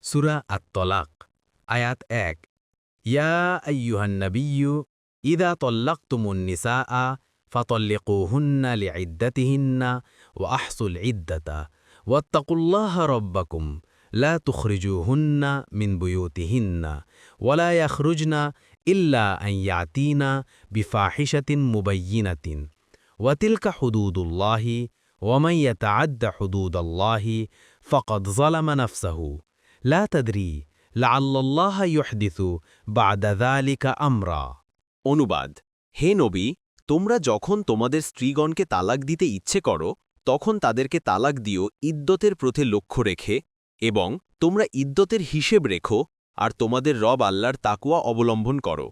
সূরা আত-তলাক আয়াত ১ ইয়া আইয়ুহান নাবিয়্যু ইযা তাল্লাকতুমুন নিসাআ ফাতাল্লিকুহুন্না লিইদ্দাতিহিন্না ওয়া আহসুল ইদ্দাতা ওয়াত্তাকুল্লাহা রাব্বাকুম লা তুখরিজুহুন্না মিন বুয়ুতিহিন্না ওয়া লা ইয়াখরুজনা ইল্লা আন ইয়াতিনা বিফাহিশাতিন মুবায়্যিনাতিন ওয়া তিলকা হুদুদুল্লাহি ওয়া মান ইয়াতাআদ্দা হুদুদাল্লাহি ফাকাদ যালামা নাফসাহু লা তাদরি লাআল্লাল্লাহা ইউহদিসু বা'দা যালিকা আমরা। অনুবাদ: হে নবী, তোমরা যখন তোমাদের স্ত্রীগণকে তালাক দিতে ইচ্ছে করো তখন তাদেরকে তালাক দিও ইদ্দতের প্রতি লক্ষ্য রেখে, এবং তোমরা ইদ্দতের হিসেব রেখো আর তোমাদের রব আল্লাহর তাকওয়া অবলম্বন করো।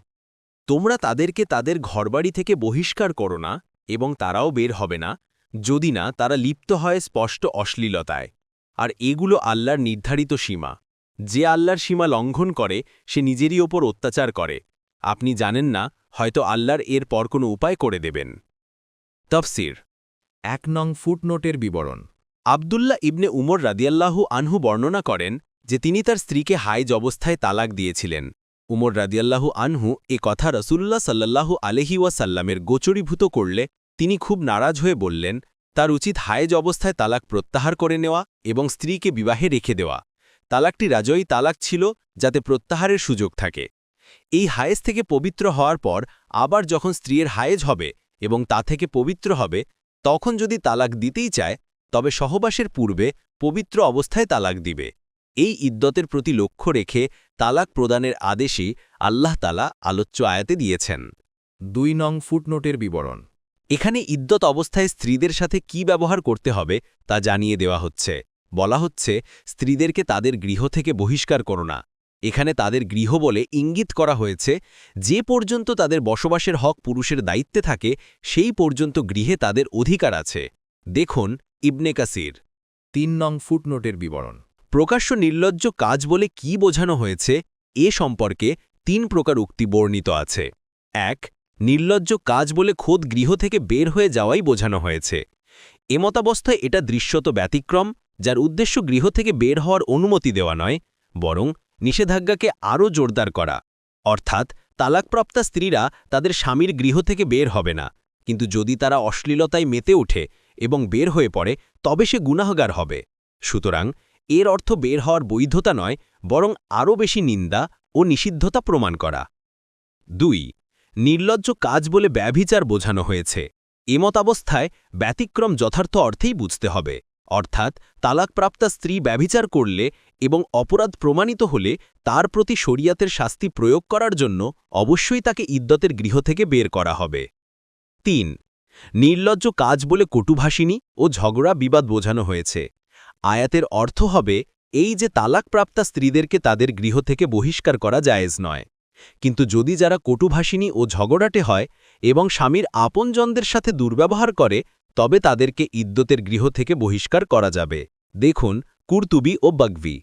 তোমরা তাদেরকে তাদের ঘরবাড়ি থেকে বহিষ্কার করো না এবং তারাও বের হবে না, যদি না তারা লিপ্ত হয় স্পষ্ট অশ্লীলতায়। আর এগুলো আল্লাহর নির্ধারিত সীমা। যে আল্লাহর সীমা লঙ্ঘন করে সে নিজেরই ওপর অত্যাচার করে। আপনি জানেন না, হয়তো আল্লাহর এর পর কোনো উপায় করে দেবেন। তাফসীর। ১ নং ফুটনোটের বিবরণ। আবদুল্লাহ ইবনে উমর রাদিয়াল্লাহু আনহু বর্ণনা করেন যে তিনি তার স্ত্রীকে হাইজ অবস্থায় তালাক দিয়েছিলেন। উমর রাদিয়াল্লাহু আনহু এ কথা রাসূলুল্লাহ সাল্লাল্লাহু আলাইহি ওয়াসাল্লামের গোচরীভূত করলে তিনি খুব নারাজ হয়ে বললেন, তার উচিত হায়েজ অবস্থায় তালাক প্রত্যাহার করে নেওয়া এবং স্ত্রীকে বিবাহে রেখে দেওয়া। তালাকটি রাজয়ী তালাক ছিল, যাতে প্রত্যাহারের সুযোগ থাকে। এই হায়েজ থেকে পবিত্র হওয়ার পর আবার যখন স্ত্রীর হায়েজ হবে এবং তা থেকে পবিত্র হবে, তখন যদি তালাক দিতেই চায় তবে সহবাসের পূর্বে পবিত্র অবস্থায় তালাক দিবে। এই ইদ্দতের প্রতি লক্ষ্য রেখে তালাক প্রদানের আদেশই আল্লাহ তাআলা আলোচ্য আয়াতে দিয়েছেন। ২ নং ফুটনোটের বিবরণ। এখানে ইদ্দত অবস্থায় স্ত্রীদের সাথে কি ব্যবহার করতে হবে তা জানিয়ে দেওয়া হচ্ছে। বলা হচ্ছে, স্ত্রীদেরকে তাদের গৃহ থেকে বহিষ্কার করো না। এখানে তাদের গৃহ বলে ইঙ্গিত করা হয়েছে যে পর্যন্ত তাদের বসবাসের হক পুরুষের দায়িত্বে থাকে সেই পর্যন্ত গৃহে তাদের অধিকার আছে। দেখুন ইবনে কাসির। ৩ নং ফুটনোটের বিবরণ। প্রকাশ্য নির্লজ্জ কাজ বলে কি বোঝানো হয়েছে এ সম্পর্কে ৩ প্রকার উক্তি বর্ণিত আছে। ১. নির্লজ্জ কাজ বলে খোদ গৃহ থেকে বের হয়ে যাওয়াই বোঝানো হয়েছে। এমতাবস্থায় এটা দৃশ্যত ব্যতিক্রম, যার উদ্দেশ্য গৃহ থেকে বের হওয়ার অনুমতি দেওয়া নয়, বরং নিষেধাজ্ঞাকে আরও জোরদার করা। অর্থাৎ তালাকপ্রাপ্তা স্ত্রীরা তাদের স্বামীর গৃহ থেকে বের হবে না, কিন্তু যদি তারা অশ্লীলতায় মেতে ওঠে এবং বের হয়ে পড়ে তবে সে গুনাহগার হবে। সুতরাং এর অর্থ বের হওয়ার বৈধতা নয়, বরং আরও বেশি নিন্দা ও নিষিদ্ধতা প্রমাণ করা। ২. নির্লজ্জ কাজ বলে ব্যভিচার বোঝানো হয়েছে। এমতাবস্থায় ব্যতিক্রম যথার্থ অর্থেই বুঝতে হবে, অর্থাৎ তালাকপ্রাপ্তা স্ত্রী ব্যভিচার করলে এবং অপরাধ প্রমাণিত হলে তার প্রতি শরিয়াতের শাস্তি প্রয়োগ করার জন্য অবশ্যই তাকে ইদ্দতের গৃহ থেকে বের করা হবে। ৩. নির্লজ্জ কাজ বলে কটুভাষিনী ও ঝগড়া বিবাদ বোঝানো হয়েছে। আয়াতের অর্থ হবে এই যে তালাকপ্রাপ্তা স্ত্রীদেরকে তাদের গৃহ থেকে বহিষ্কার করা জায়েজ নয়, কিন্তু যদি যারা কটুভাষিনী ও ঝগড়াটে হয় এবং স্বামীর আপনজনদের সাথে দুর্ব্যবহার করে তবে তাদেরকে ইদ্দতের গৃহ থেকে বহিষ্কার করা যাবে। দেখুন কুরতুবী ও বাগভী।